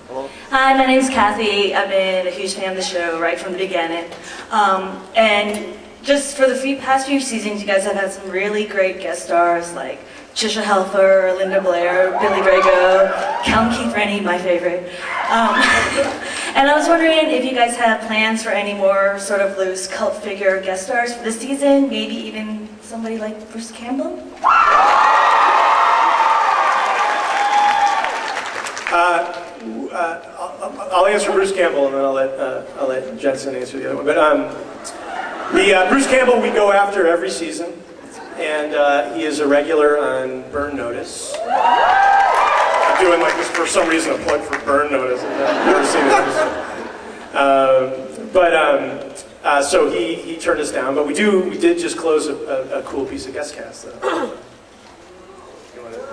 Hello. Hi, my name's Kathy. I've been a huge fan of the show right from the beginning. And just for the past few seasons, you guys have had some really great guest stars like Trisha Helfer, Linda Blair, Billy Drago, Count Keith Rennie, my favorite. And I was wondering if you guys have plans for any more sort of loose cult figure guest stars for this season, maybe even somebody like Bruce Campbell? I'll answer Bruce Campbell, and then I'll let Jensen answer the other one. But Bruce Campbell we go after every season, and he is a regular on Burn Notice. I'm doing like this for some reason a plug for Burn Notice. I've never seen it. So he turned us down, but we did just close a cool piece of guest cast. You want to do it?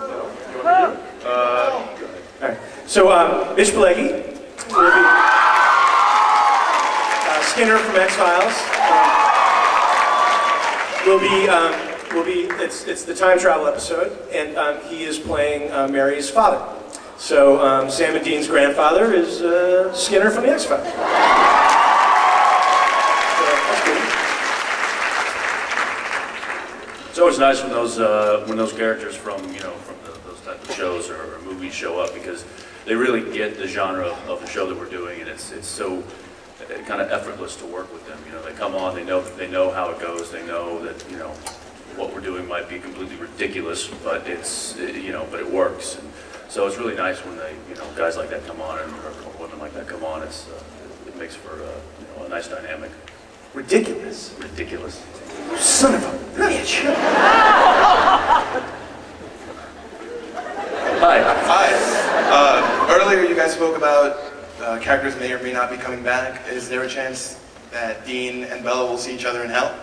All right. So Mitch Padalecki will be Skinner from X-Files. It's the time travel episode, and he is playing Mary's father. So Sam and Dean's grandfather is Skinner from the X-Files. It's always nice when those characters from those type of shows or movies show up, because they really get the genre of the show that we're doing, and it's so kind of effortless to work with them. They come on, they know how it goes, they know that what we're doing might be completely ridiculous, but but it works. And so it's really nice when guys like that come on, or women like that come on. It makes for a nice dynamic. Ridiculous. Ridiculous. Son of a bitch. Hi. Earlier you guys spoke about characters may or may not be coming back. Is there a chance that Dean and Bella will see each other in hell?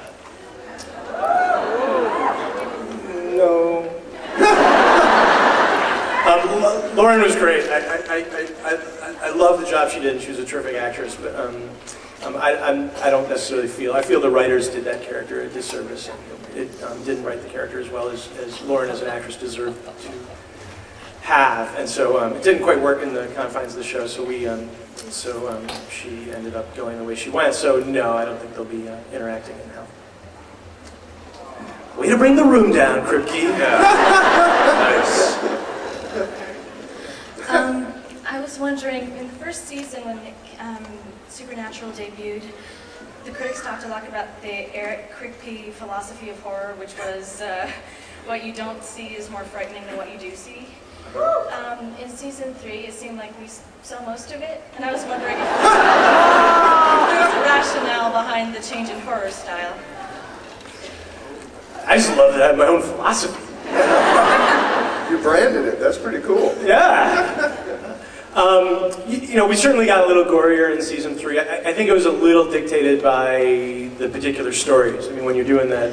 No. Lauren was great. I love the job she did, and she was a terrific actress. But I don't necessarily feel. I feel the writers did that character a disservice. It didn't write the character as well as Lauren as an actress deserved to have, and so it didn't quite work in the confines of the show. So she ended up going the way she went. So no, I don't think they'll be interacting in hell. Way to bring the room down, Kripke. Yeah. Nice. I was wondering, in the first season when Supernatural debuted, the critics talked a lot about the Eric Kripke philosophy of horror, which was what you don't see is more frightening than what you do see. In season 3, it seemed like we saw most of it, and I was wondering if there was a rationale behind the change in horror style. I just love that I have my own philosophy. You branded it. That's pretty cool. Yeah. We certainly got a little gorier in season 3. I think it was a little dictated by the particular stories. I mean, when you're doing that,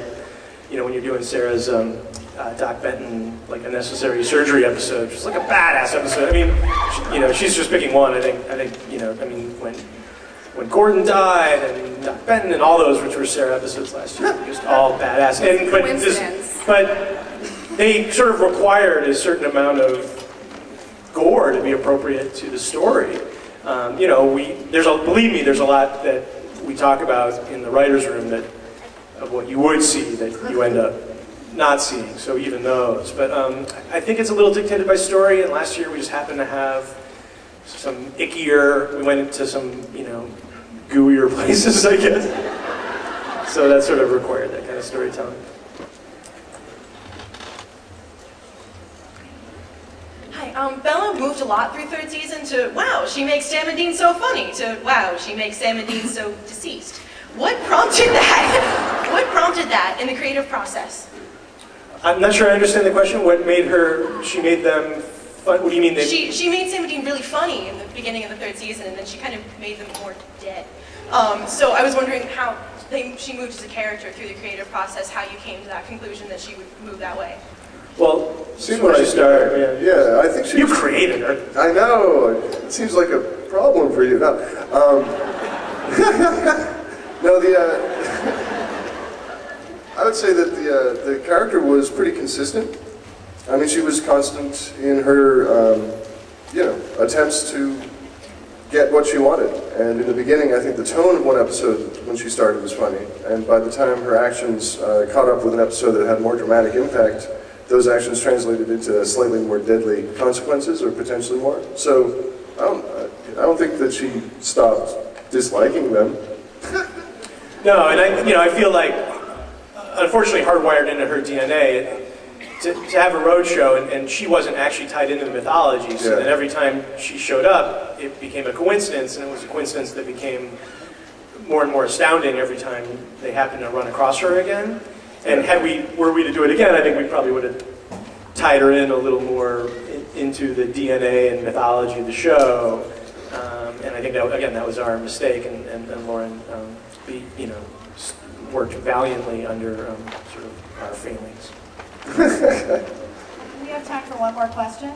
when you're doing Sarah's Doc Benton, like a necessary surgery episode, just like a badass episode. I mean, she's just picking one. I think, when Gordon died and Doc Benton and all those, which were Sarah episodes last year, just all badass. But they sort of required a certain amount of gore to be appropriate to the story. Believe me, there's a lot that we talk about in the writer's room of what you would see that you end up not seeing, so even those. But I think it's a little dictated by story, and last year we just happened to have some ickier, we went into some, gooier places, I guess. So that sort of required that kind of storytelling. Hi, Bella moved a lot through third season to, wow, she makes Sam and Dean so funny, to, wow, she makes Sam and Dean so deceased. What prompted that? What prompted that in the creative process? I'm not sure I understand the question. What made she made them fun? What do you mean? She made Sam and Dean really funny in the beginning of the third season, and then she kind of made them more dead. So I was wondering how she moved as a character through the creative process, how you came to that conclusion that she would move that way. Well, seems when I start. Yeah, I think she. You created her. I know. It seems like a problem for you. No, I would say that the character was pretty consistent. I mean, she was constant in her, attempts to get what she wanted. And in the beginning, I think the tone of one episode when she started was funny. And by the time her actions caught up with an episode that had more dramatic impact, those actions translated into slightly more deadly consequences, or potentially more. So I don't think that she stopped disliking them. No, and I feel like, unfortunately, hardwired into her DNA, to have a road show, and she wasn't actually tied into the mythology, so then every time she showed up, it became a coincidence, and it was a coincidence that became more and more astounding every time they happened to run across her again. And were we to do it again, I think we probably would have tied her in a little more into the DNA and mythology of the show. And I think that was our mistake, and Lauren, worked valiantly under sort of our failings. We have time for one more question.